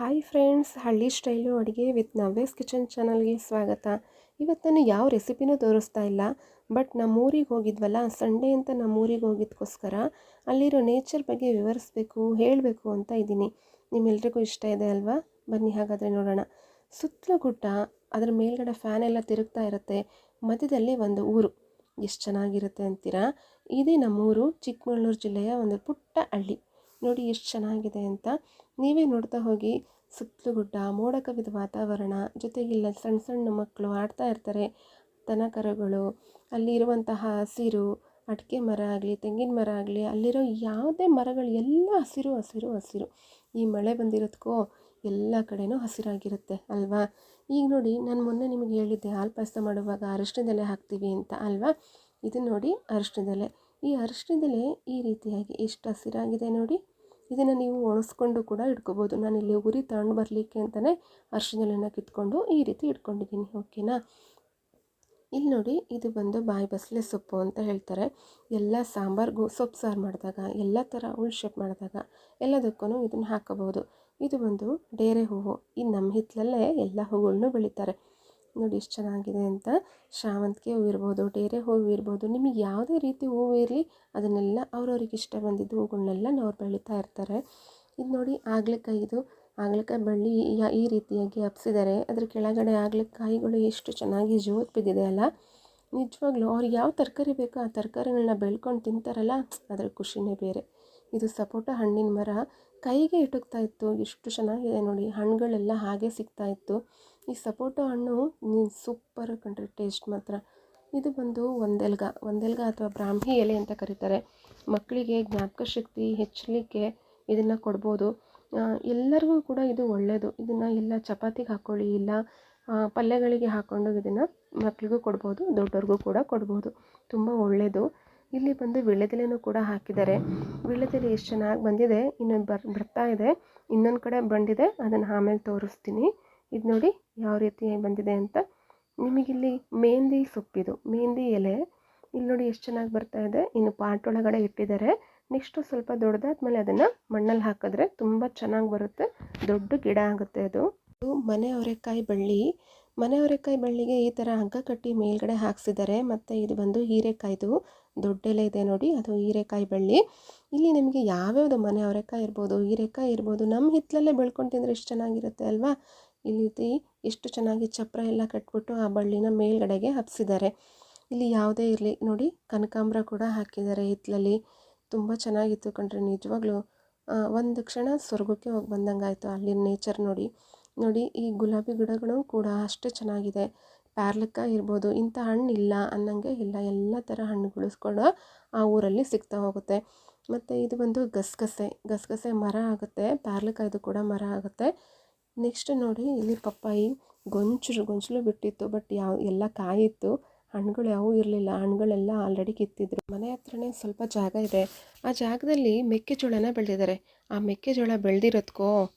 Hi friends, ಹಳ್ಳಿ style ಅಡುಗೆ with ನವ್ಯಸ್ kitchen ಚಾನಲ್ಗೆ ಸ್ವಾಗತ. ಇವತ್ತು ನಾನು ಯಾವ ರೆಸಿಪಿನೂ ತೋರಿಸ್ತಾ ಇಲ್ಲ, ಬಟ್ ನಮ್ಮೂರಿಗೆ ಹೋಗಿದ್ವಲ್ಲ, ಸಂಡೇ ಅಂತ ನಮ್ಮೂರಿಗೆ ಹೋಗಿದ್ದಕ್ಕೋಸ್ಕರ ಅಲ್ಲಿರೋ ನೇಚರ್ ಬಗ್ಗೆ ವಿವರಿಸ್ಬೇಕು, ಹೇಳಬೇಕು ಅಂತ ಇದ್ದೀನಿ. ನಿಮ್ಮೆಲ್ರಿಗೂ ಇಷ್ಟ ಇದೆ ಅಲ್ವಾ? ಬನ್ನಿ ಹಾಗಾದರೆ ನೋಡೋಣ. ಸುತ್ತಲೂ ಗುಡ್ಡ, ಅದರ ಮೇಲ್ಗಡೆ ಫ್ಯಾನ್ ಎಲ್ಲ ತಿರುಗ್ತಾ ಇರುತ್ತೆ, ಮಧ್ಯದಲ್ಲಿ ಒಂದು ಊರು. ಎಷ್ಟು ಚೆನ್ನಾಗಿರುತ್ತೆ ಅಂತೀರಾ? ಇದೇ ನಮ್ಮೂರು, ಚಿಕ್ಕಮಗಳೂರು ಜಿಲ್ಲೆಯ ಒಂದು ಪುಟ್ಟ ಹಳ್ಳಿ. ನೋಡಿ ಎಷ್ಟು ಚೆನ್ನಾಗಿದೆ ಅಂತ. ನೀವೇ ನೋಡ್ತಾ ಹೋಗಿ. ಸುತ್ತಲೂ ಗುಡ್ಡ, ಮೋಡ ಕವಿದ ವಾತಾವರಣ, ಜೊತೆಗಿಲ್ಲ ಸಣ್ಣ ಸಣ್ಣ ಮಕ್ಕಳು ಆಡ್ತಾ ಇರ್ತಾರೆ, ದನ ಕರುಗಳು, ಅಲ್ಲಿರುವಂತಹ ಹಸಿರು, ಅಡಿಕೆ ಮರ ಆಗಲಿ, ತೆಂಗಿನ ಮರ ಆಗಲಿ, ಅಲ್ಲಿರೋ ಯಾವುದೇ ಮರಗಳು ಎಲ್ಲ ಹಸಿರು ಹಸಿರು ಹಸಿರು. ಈ ಮಳೆ ಬಂದಿರೋದಕ್ಕೋ ಎಲ್ಲ ಕಡೆನೂ ಹಸಿರಾಗಿರುತ್ತೆ ಅಲ್ವಾ? ಈಗ ನೋಡಿ, ನಾನು ಮೊನ್ನೆ ನಿಮಗೆ ಹೇಳಿದ್ದೆ ಹಾಲು ಪಾಯಸ ಮಾಡುವಾಗ ಅರಿಶಿಣದೆಲೆ ಹಾಕ್ತೀವಿ ಅಂತ ಅಲ್ವಾ? ಇದು ನೋಡಿ ಅರಿಶಿಣದೆಲೆ. ಈ ಅರಿಶಿಣದೆಲೆ ಈ ರೀತಿಯಾಗಿ ಎಷ್ಟು ಹಸಿರಾಗಿದೆ ನೋಡಿ. ಇದನ್ನು ನೀವು ಒಣಸ್ಕೊಂಡು ಕೂಡ ಇಟ್ಕೋಬೋದು. ನಾನಿಲ್ಲಿ ಉರಿ ತಗೊಂಡು ಬರಲಿಕ್ಕೆ ಅಂತಲೇ ಅರಿಶಿಣೆಲೆನ ಕಿತ್ಕೊಂಡು ಈ ರೀತಿ ಇಟ್ಕೊಂಡಿದ್ದೀನಿ. ಓಕೆನಾ? ಇಲ್ಲಿ ನೋಡಿ, ಇದು ಬಂದು ಬಾಯಿ ಬಸಳೆ ಸೊಪ್ಪು ಅಂತ ಹೇಳ್ತಾರೆ. ಎಲ್ಲ ಸಾಂಬಾರ್ಗೂ, ಸೊಪ್ಪು ಸಾರು ಮಾಡಿದಾಗ, ಎಲ್ಲ ಥರ ಉಳ್ಶೆಪ್ ಮಾಡಿದಾಗ ಎಲ್ಲದಕ್ಕೂ ಇದನ್ನು ಹಾಕೋಬೋದು. ಇದು ಬಂದು ಡೇರೆ ಹೂವು. ಇದು ನಮ್ಮ ಹಿತ್ತಲಲ್ಲೇ ಎಲ್ಲ ಹೂಗಳನ್ನೂ ಬೆಳೀತಾರೆ. ನೋಡಿ ಎಷ್ಟು ಚೆನ್ನಾಗಿದೆ ಅಂತ. ಶಾವಂತಿಗೆ ಹೂವು ಇರ್ಬೋದು, ಡೇರೆ ಹೂವು ಇರ್ಬೋದು, ನಿಮಗೆ ಯಾವುದೇ ರೀತಿ ಹೂವು ಇರಲಿ ಅದನ್ನೆಲ್ಲ ಅವ್ರವ್ರಿಗೆ ಇಷ್ಟ ಬಂದಿದ್ದು ಹೂಗಳನ್ನೆಲ್ಲ ಅವ್ರು ಬೆಳೀತಾ ಇರ್ತಾರೆ. ಇದು ನೋಡಿ ಹಾಗಲಕಾಯಿ. ಇದು ಹಾಗಲಕಾಯಿ ಬಳ್ಳಿ ಈ ರೀತಿಯಾಗಿ ಹಬ್ಸಿದ್ದಾರೆ. ಅದ್ರ ಕೆಳಗಡೆ ಹಾಗಲಕಾಯಿಗಳು ಎಷ್ಟು ಚೆನ್ನಾಗಿ ಜೋತು ಬಿದ್ದಿದೆ ಅಲ್ಲ. ನಿಜವಾಗ್ಲೂ ಅವ್ರಿಗೆ ಯಾವ ತರಕಾರಿ ಬೇಕೋ ಆ ತರಕಾರಿಗಳನ್ನ ಬೆಳ್ಕೊಂಡು ತಿಂತಾರಲ್ಲ, ಅದರ ಖುಷಿನೇ ಬೇರೆ. ಇದು ಸಪೋಟ ಹಣ್ಣಿನ ಮರ. ಕೈಗೆ ಇಟುಕ್ತಾ ಇತ್ತು, ಎಷ್ಟು ಚೆನ್ನಾಗಿದೆ ನೋಡಿ. ಹಣ್ಣುಗಳೆಲ್ಲ ಹಾಗೆ ಸಿಗ್ತಾ ಇತ್ತು. ಈ ಸಪೋಟೊ ಹಣ್ಣು ಸೂಪರ್ ಕಂಡ್ರಿ, ಟೇಸ್ಟ್ ಮಾತ್ರ. ಇದು ಬಂದು ಒಂದೆಲ್ಗ ಅಥವಾ ಬ್ರಾಹ್ಮಿ ಎಲೆ ಅಂತ ಕರೀತಾರೆ. ಮಕ್ಕಳಿಗೆ ಜ್ಞಾಪಕ ಶಕ್ತಿ ಹೆಚ್ಚಲಿಕ್ಕೆ ಇದನ್ನು ಕೊಡ್ಬೋದು. ಎಲ್ಲರಿಗೂ ಕೂಡ ಇದು ಒಳ್ಳೆಯದು. ಇದನ್ನು ಎಲ್ಲ ಚಪಾತಿಗೆ ಹಾಕ್ಕೊಳ್ಳಿ, ಇಲ್ಲ ಪಲ್ಯಗಳಿಗೆ ಹಾಕ್ಕೊಂಡು ಇದನ್ನು ಮಕ್ಕಳಿಗೂ ಕೊಡ್ಬೋದು, ದೊಡ್ಡವ್ರಿಗೂ ಕೂಡ ಕೊಡ್ಬೋದು. ತುಂಬ ಒಳ್ಳೆಯದು. ಇಲ್ಲಿ ಬಂದು ವೀಳ್ಯದೆಲೆನೂ ಕೂಡ ಹಾಕಿದ್ದಾರೆ. ವೀಳ್ಯದೆಲೆ ಎಷ್ಟು ಚೆನ್ನಾಗಿ ಬಂದಿದೆ. ಇನ್ನೊಂದು ಬರ್ತಾ ಇದೆ, ಇನ್ನೊಂದು ಕಡೆ ಬಂದಿದೆ, ಅದನ್ನು ಆಮೇಲೆ ತೋರಿಸ್ತೀನಿ. ಇದು ನೋಡಿ ಯಾವ ರೀತಿ ಬಂದಿದೆ ಅಂತ. ನಿಮಗಿಲ್ಲಿ ಮೆಹಂದಿ ಸೊಪ್ಪಿದು, ಮೆಹಂದಿ ಎಲೆ. ಇಲ್ಲಿ ನೋಡಿ ಎಷ್ಟು ಚೆನ್ನಾಗಿ ಬರ್ತಾ ಇದೆ. ಇನ್ನು ಪಾಟ್ ಒಳಗಡೆ ಇಟ್ಟಿದ್ದಾರೆ. ನೆಕ್ಸ್ಟು ಸ್ವಲ್ಪ ದೊಡ್ಡದಾದ್ಮೇಲೆ ಅದನ್ನು ಮಣ್ಣಲ್ಲಿ ಹಾಕಿದ್ರೆ ತುಂಬ ಚೆನ್ನಾಗಿ ಬರುತ್ತೆ, ದೊಡ್ಡ ಗಿಡ ಆಗುತ್ತೆ ಅದು. ಮನೆ ಅವರೆಕಾಯಿ ಬಳ್ಳಿ. ಮನೆ ಅವರೆಕಾಯಿ ಬಳ್ಳಿಗೆ ಈ ಥರ ಹಗ್ಗ ಕಟ್ಟಿ ಮೇಲ್ಗಡೆ ಹಾಕ್ಸಿದ್ದಾರೆ. ಮತ್ತು ಇದು ಬಂದು ಹೀರೆಕಾಯ್ದು ದೊಡ್ಡ ಎಲೆ ಇದೆ ನೋಡಿ, ಅದು ಹೀರೆಕಾಯಿ ಬಳ್ಳಿ. ಇಲ್ಲಿ ನಿಮಗೆ ಯಾವ್ಯಾವುದು ಮನೆ ಅವರೆಕಾಯಿ ಇರ್ಬೋದು, ಹೀರೆಕಾಯಿ ಇರ್ಬೋದು, ನಮ್ಮ ಹಿತ್ತಲಲ್ಲೇ ಬೆಳ್ಕೊಂಡು ತಿಂದರೆ ಎಷ್ಟು ಚೆನ್ನಾಗಿರುತ್ತೆ ಅಲ್ವಾ? ಇಲ್ಲಿ ಎಷ್ಟು ಚೆನ್ನಾಗಿ ಚಪ್ರ ಎಲ್ಲ ಕಟ್ಬಿಟ್ಟು ಆ ಬಳ್ಳಿನ ಮೇಲ್ಗಡೆಗೆ ಹಬ್ಸಿದ್ದಾರೆ. ಇಲ್ಲಿ ಯಾವುದೇ ಇರಲಿ ನೋಡಿ, ಕನಕಾಂಬರ ಕೂಡ ಹಾಕಿದ್ದಾರೆ ಹಿತ್ತಲಲ್ಲಿ. ತುಂಬ ಚೆನ್ನಾಗಿತ್ತು ಕಣ್ರಿ, ನಿಜವಾಗ್ಲೂ ಒಂದು ಕ್ಷಣ ಸ್ವರ್ಗಕ್ಕೆ ಹೋಗಿ ಬಂದಂಗಾಯಿತು ಅಲ್ಲಿನ ನೇಚರ್ ನೋಡಿ. ನೋಡಿ ಈ ಗುಲಾಬಿ ಗಿಡಗಳು ಕೂಡ ಅಷ್ಟೇ ಚೆನ್ನಾಗಿದೆ. ಪ್ಯಾರ್ಲಕಾಯಿ ಇರ್ಬೋದು, ಇಂಥ ಹಣ್ಣು ಇಲ್ಲ ಅನ್ನಂಗೆ ಇಲ್ಲ, ಎಲ್ಲ ಥರ ಹಣ್ಣುಗಳು ಕೂಡ ಆ ಊರಲ್ಲಿ ಸಿಗ್ತಾ ಹೋಗುತ್ತೆ. ಮತ್ತು ಇದು ಬಂದು ಗಸಗಸೆ ಮರ ಆಗುತ್ತೆ, ಪ್ಯಾರ್ಲಕಾಯ್ದು ಕೂಡ ಮರ ಆಗುತ್ತೆ. ನೆಕ್ಸ್ಟ್ ನೋಡಿ, ಇಲ್ಲಿ ಪಪ್ಪಾಯಿ ಗೊಂಚಲು ಬಿಟ್ಟಿತ್ತು, ಬಟ್ ಎಲ್ಲ ಕಾಯಿತ್ತು, ಹಣ್ಣುಗಳು ಯಾವೂ ಇರಲಿಲ್ಲ. ಹಣ್ಣುಗಳೆಲ್ಲ ಆಲ್ರೆಡಿ ಕಿತ್ತಿದ್ರು. ಮನೆ ಹತ್ರನೇ ಸ್ವಲ್ಪ ಜಾಗ ಇದೆ, ಆ ಜಾಗದಲ್ಲಿ ಮೆಕ್ಕೆಜೋಳನ ಬೆಳೆದಿದ್ದಾರೆ. ಆ ಮೆಕ್ಕೆಜೋಳ ಬೆಳೆದಿರೋದಕ್ಕೋ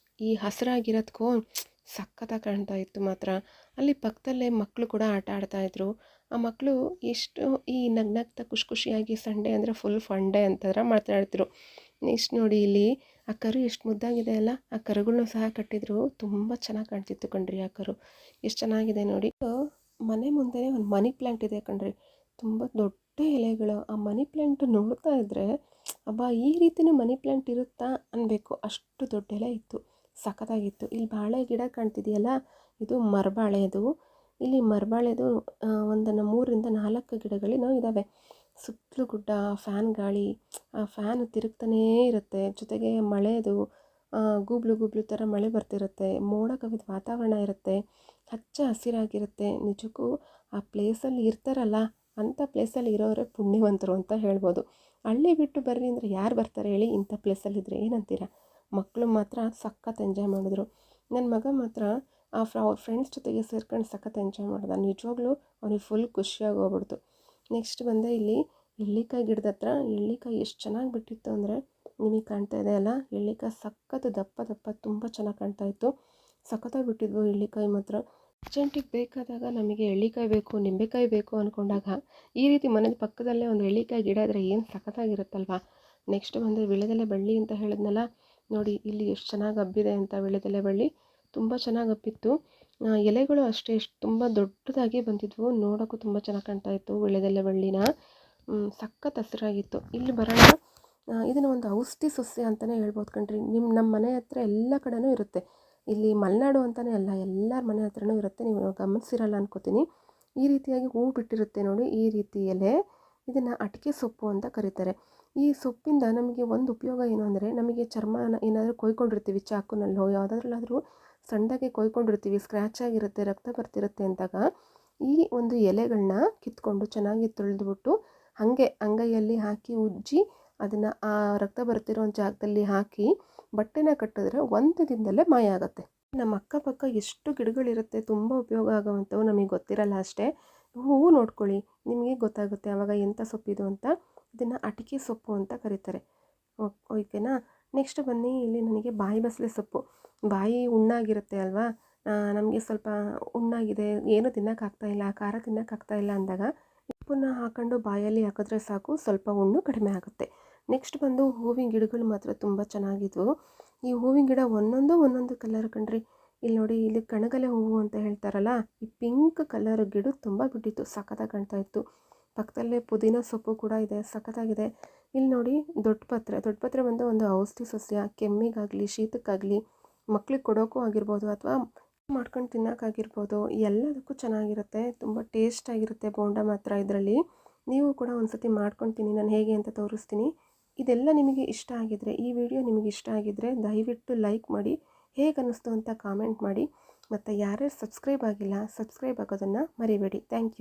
ಈ ಹಸಿರಾಗಿರೋದಕ್ಕೋ ಸಖತ್ತಾಗಿ ಕಾಣ್ತಾ ಇತ್ತು ಮಾತ್ರ. ಅಲ್ಲಿ ಪಕ್ಕದಲ್ಲೇ ಮಕ್ಕಳು ಕೂಡ ಆಟ ಆಡ್ತಾಯಿದ್ರು. ಆ ಮಕ್ಕಳು ಎಷ್ಟು ಈ ನಗ್ನಗ್ತಾ ಖುಷಿಯಾಗಿ, ಸಂಡೇ ಅಂದರೆ ಫುಲ್ ಫನ್ ಡೇ ಅಂತಂದ್ರೆ ಮಾತಾಡ್ತಿದ್ರು. ನೆಕ್ಸ್ಟ್ ನೋಡಿ, ಇಲ್ಲಿ ಆ ಕರು ಎಷ್ಟು ಮುದ್ದಾಗಿದೆ ಅಲ್ಲ. ಆ ಕರುಗಳನ್ನೂ ಸಹ ಕಟ್ಟಿದ್ರು, ತುಂಬ ಚೆನ್ನಾಗಿ ಕಾಣ್ತಿತ್ತು ಕಣ್ರಿ ಆ ಕರು. ಎಷ್ಟು ಚೆನ್ನಾಗಿದೆ ನೋಡಿ. ಮನೆ ಮುಂದೆ ಒಂದು ಮನಿ ಪ್ಲ್ಯಾಂಟ್ ಇದೆ ಕಣ್ರಿ, ತುಂಬ ದೊಡ್ಡ ಎಲೆಗಳು. ಆ ಮನಿ ಪ್ಲ್ಯಾಂಟ್ ನೋಡ್ತಾ ಇದ್ದರೆ ಅಬ್ಬಾ, ಈ ರೀತಿಯೂ ಮನಿ ಪ್ಲ್ಯಾಂಟ್ ಇರುತ್ತಾ ಅನ್ಬೇಕು, ಅಷ್ಟು ದೊಡ್ಡ ಎಲೆ ಇತ್ತು, ಸಖತ್ತಾಗಿತ್ತು. ಇಲ್ಲಿ ಬಾಳೆ ಗಿಡ ಕಾಣ್ತಿದೆಯಲ್ಲ, ಇದು ಮರಬಾಳೆದು. ಇಲ್ಲಿ ಮರಬಾಳೆದು ಒಂದು 3-4 ಗಿಡಗಳೇನೋ ಇದ್ದಾವೆ. ಸುತ್ತಲೂ ಗುಡ್ಡ, ಫ್ಯಾನ್ ಗಾಳಿ, ಆ ಫ್ಯಾನ್ ತಿರುಗ್ತಾನೇ ಇರುತ್ತೆ. ಜೊತೆಗೆ ಮಳೆದು ಗೂಬ್ಲು ಥರ ಮಳೆ ಬರ್ತಿರುತ್ತೆ, ಮೋಡ ಕವಿದ ವಾತಾವರಣ ಇರುತ್ತೆ, ಹಚ್ಚ ಹಸಿರಾಗಿರುತ್ತೆ. ನಿಜಕ್ಕೂ ಆ ಪ್ಲೇಸಲ್ಲಿ ಇರ್ತಾರಲ್ಲ, ಅಂಥ ಪ್ಲೇಸಲ್ಲಿ ಇರೋರೇ ಪುಣ್ಯವಂತರು ಅಂತ ಹೇಳ್ಬೋದು. ಹಳ್ಳಿ ಬಿಟ್ಟು ಬರ್ರಿ ಅಂದರೆ ಯಾರು ಬರ್ತಾರೆ ಹೇಳಿ? ಇಂಥ ಪ್ಲೇಸಲ್ಲಿದ್ದರೆ ಏನಂತೀರ? ಮಕ್ಕಳು ಮಾತ್ರ ಸಖತ್ ಎಂಜಾಯ್ ಮಾಡಿದ್ರು. ನನ್ನ ಮಗ ಮಾತ್ರ ಅವ್ರ ಫ್ರೆಂಡ್ಸ್ ಜೊತೆಗೆ ಸೇರ್ಕೊಂಡು ಸಖತ್ ಎಂಜಾಯ್ ಮಾಡ್ದ. ನಿಜವಾಗ್ಲೂ ಅವನಿಗೆ ಫುಲ್ ಖುಷಿಯಾಗಿ ಹೋಗ್ಬಿಡ್ತು. ನೆಕ್ಸ್ಟ್ ಬಂದೆ ಇಲ್ಲಿ ಎಳ್ಳಿಕಾಯಿ ಗಿಡದ ಹತ್ರ. ಎಳ್ಳಿಕಾಯಿ ಎಷ್ಟು ಚೆನ್ನಾಗಿ ಬಿಟ್ಟಿತ್ತು ಅಂದರೆ, ನಿಮಗೆ ಕಾಣ್ತಾ ಇದೆ ಅಲ್ಲ, ಎಳ್ಳಿಕಾಯಿ ಸಖತ್ ದಪ್ಪ ತುಂಬ ಚೆನ್ನಾಗಿ ಕಾಣ್ತಾ ಇತ್ತು. ಸಖತ್ತಾಗಿ ಬಿಟ್ಟಿದ್ವು ಎಳ್ಳಿಕಾಯಿ ಮಾತ್ರ. ಅರ್ಜೆಂಟಿಗೆ ಬೇಕಾದಾಗ ನಮಗೆ ಎಳ್ಳಿಕಾಯಿ ಬೇಕು, ನಿಂಬೆಕಾಯಿ ಬೇಕು ಅಂದ್ಕೊಂಡಾಗ ಈ ರೀತಿ ಮನೆ ಪಕ್ಕದಲ್ಲೇ ಒಂದು ಎಳ್ಳಿಕಾಯಿ ಗಿಡ ಇದ್ದರೆ ಏನು ಸಖತ್ತಾಗಿರುತ್ತಲ್ವ. ನೆಕ್ಸ್ಟ್ ಬಂದರೆ ವೀಳ್ಯದೆಲೆ ಬಳ್ಳಿ ಅಂತ ಹೇಳಿದ್ನಲ್ಲ, ನೋಡಿ ಇಲ್ಲಿ ಎಷ್ಟು ಚೆನ್ನಾಗಿ ಹಬ್ಬಿದೆ ಅಂತ ವೀಳ್ಯದೆಲೆ ಬಳ್ಳಿ ತುಂಬ ಚೆನ್ನಾಗಿ ಹಬ್ಬಿತ್ತು. ಎಲೆಗಳು ಅಷ್ಟೇ ಎಷ್ಟು ತುಂಬ ದೊಡ್ಡದಾಗಿ ಬಂದಿದ್ವು, ನೋಡೋಕ್ಕೂ ತುಂಬ ಚೆನ್ನಾಗಿ ಕಾಣ್ತಾ ಇತ್ತು ವೀಳ್ಯದೆಲೆ ಬಳ್ಳಿನ. ಸಖತ್ ಹಸಿರಾಗಿತ್ತು. ಇಲ್ಲಿ ಬರೋಣ, ಇದನ್ನು ಒಂದು ಔಷಧಿ ಸಸ್ಯ ಅಂತಲೇ ಹೇಳ್ಬೋದು ಕಣ್ರಿ. ನಮ್ಮ ಮನೆ ಹತ್ರ ಎಲ್ಲ ಕಡೆನೂ ಇರುತ್ತೆ. ಇಲ್ಲಿ ಮಲೆನಾಡು ಅಂತಲೇ ಅಲ್ಲ, ಎಲ್ಲರ ಮನೆ ಹತ್ರನೂ ಇರುತ್ತೆ. ನೀವು ಗಮನಿಸಿರಲ್ಲ ಅನ್ಕೋತೀನಿ. ಈ ರೀತಿಯಾಗಿ ಹೂ ಬಿಟ್ಟಿರುತ್ತೆ ನೋಡಿ, ಈ ರೀತಿ ಎಲೆ. ಇದನ್ನು ಅಟಿಕೆ ಸೊಪ್ಪು ಅಂತ ಕರೀತಾರೆ. ಈ ಸೊಪ್ಪಿಂದ ನಮಗೆ ಒಂದು ಉಪಯೋಗ ಏನು ಅಂದರೆ, ನಮಗೆ ಚರ್ಮನ ಏನಾದರೂ ಕೊಯ್ಕೊಂಡಿರ್ತೀವಿ ಚಾಕುನಲ್ಲೋ ಯಾವುದಾದ್ರಲ್ಲಾದರೂ ಸಣ್ಣದಾಗಿ ಕೊಯ್ಕೊಂಡಿರ್ತೀವಿ, ಸ್ಕ್ರ್ಯಾಚ್ ಆಗಿರುತ್ತೆ, ರಕ್ತ ಬರ್ತಿರುತ್ತೆ ಅಂದಾಗ ಈ ಒಂದು ಎಲೆಗಳನ್ನ ಕಿತ್ಕೊಂಡು ಚೆನ್ನಾಗಿ ತೊಳೆದ್ಬಿಟ್ಟು ಹಾಗೆ ಅಂಗೈಯಲ್ಲಿ ಹಾಕಿ ಉಜ್ಜಿ ಅದನ್ನು ಆ ರಕ್ತ ಬರ್ತಿರೋ ಜಾಗದಲ್ಲಿ ಹಾಕಿ ಬಟ್ಟೆನ ಕಟ್ಟಿದ್ರೆ ಒಂದು ದಿನದಲ್ಲೇ ಮಾಯ ಆಗುತ್ತೆ. ನಮ್ಮ ಅಕ್ಕಪಕ್ಕ ಎಷ್ಟು ಗಿಡಗಳಿರುತ್ತೆ, ತುಂಬ ಉಪಯೋಗ ಆಗೋವಂಥವು, ನಮಗೆ ಗೊತ್ತಿರಲ್ಲ ಅಷ್ಟೇ. ಹೂವು ನೋಡ್ಕೊಳ್ಳಿ, ನಿಮಗೆ ಗೊತ್ತಾಗುತ್ತೆ ಆವಾಗ ಎಂಥ ಸೊಪ್ಪಿದು ಅಂತ. ಇದನ್ನು ಅಟಿಕೆ ಸೊಪ್ಪು ಅಂತ ಕರೀತಾರೆ. ಓಕೆನಾ. ನೆಕ್ಸ್ಟ್ ಬನ್ನಿ, ಇಲ್ಲಿ ನನಗೆ ಬಾಯಿ ಬಸಳೆ ಸೊಪ್ಪು. ಬಾಯಿ ಹುಣ್ಣಾಗಿರುತ್ತೆ ಅಲ್ವಾ, ನಮಗೆ ಸ್ವಲ್ಪ ಹುಣ್ಣಾಗಿದೆ, ಏನು ತಿನ್ನೋಕ್ಕಾಗ್ತಾಯಿಲ್ಲ, ಖಾರ ತಿನ್ನೋಕ್ಕಾಗ್ತಾಯಿಲ್ಲ ಅಂದಾಗ ಉಪ್ಪನ್ನು ಹಾಕೊಂಡು ಬಾಯಲ್ಲಿ ಹಾಕಿದ್ರೆ ಸಾಕು, ಸ್ವಲ್ಪ ಹುಣ್ಣು ಕಡಿಮೆ ಆಗುತ್ತೆ. ನೆಕ್ಸ್ಟ್ ಬಂದು ಹೂವಿನ ಗಿಡಗಳು ಮಾತ್ರ ತುಂಬ ಚೆನ್ನಾಗಿದ್ವು. ಈ ಹೂವಿನ ಗಿಡ ಒಂದೊಂದು ಕಲರ್ ಕಣ್ರಿ. ಇಲ್ಲಿ ನೋಡಿ, ಇಲ್ಲಿ ಕಣಗಲೆ ಹೂವು ಅಂತ ಹೇಳ್ತಾರಲ್ಲ, ಈ ಪಿಂಕ್ ಕಲರ್ ಗಿಡ ತುಂಬ ಬಿಟ್ಟಿತ್ತು, ಸಖತ್ತಾಗಿ ಕಾಣ್ತಾ ಇತ್ತು. ಪಕ್ಕದಲ್ಲೇ ಪುದೀನ ಸೊಪ್ಪು ಕೂಡ ಇದೆ, ಸಖತ್ತಾಗಿದೆ. ಇಲ್ಲಿ ನೋಡಿ, ದೊಡ್ಡಪತ್ರೆ ಬಂದು ಒಂದು ಔಷಧಿ ಸಸ್ಯ. ಕೆಮ್ಮಿಗಾಗಲಿ ಶೀತಕ್ಕಾಗಲಿ ಮಕ್ಳಿಗೆ ಕೊಡೋಕ್ಕೂ ಆಗಿರ್ಬೋದು, ಅಥವಾ ಮಾಡ್ಕೊಂಡು ತಿನ್ನೋಕ್ಕಾಗಿರ್ಬೋದು, ಎಲ್ಲದಕ್ಕೂ ಚೆನ್ನಾಗಿರುತ್ತೆ. ತುಂಬ ಟೇಸ್ಟಾಗಿರುತ್ತೆ ಬೋಂಡ ಮಾತ್ರ ಇದರಲ್ಲಿ. ನೀವು ಕೂಡ ಒಂದ್ಸತಿ ಮಾಡ್ಕೊಂಡು ತಿನ್ನಿ, ನಾನು ಹೇಗೆ ಅಂತ ತೋರಿಸ್ತೀನಿ. ಇದೆಲ್ಲ ನಿಮಗೆ ಇಷ್ಟ ಆಗಿದ್ದರೆ, ಈ ವಿಡಿಯೋ ನಿಮಗೆ ಇಷ್ಟ ಆಗಿದ್ದರೆ ದಯವಿಟ್ಟು ಲೈಕ್ ಮಾಡಿ, ಹೇಗೆ ಅನ್ನಿಸ್ತು ಅಂತ ಕಾಮೆಂಟ್ ಮಾಡಿ. ಮತ್ತು ಯಾರ್ಯಾರು ಸಬ್ಸ್ಕ್ರೈಬ್ ಆಗಿಲ್ಲ, ಸಬ್ಸ್ಕ್ರೈಬ್ ಆಗೋದನ್ನು ಮರಿಬೇಡಿ. Thank you.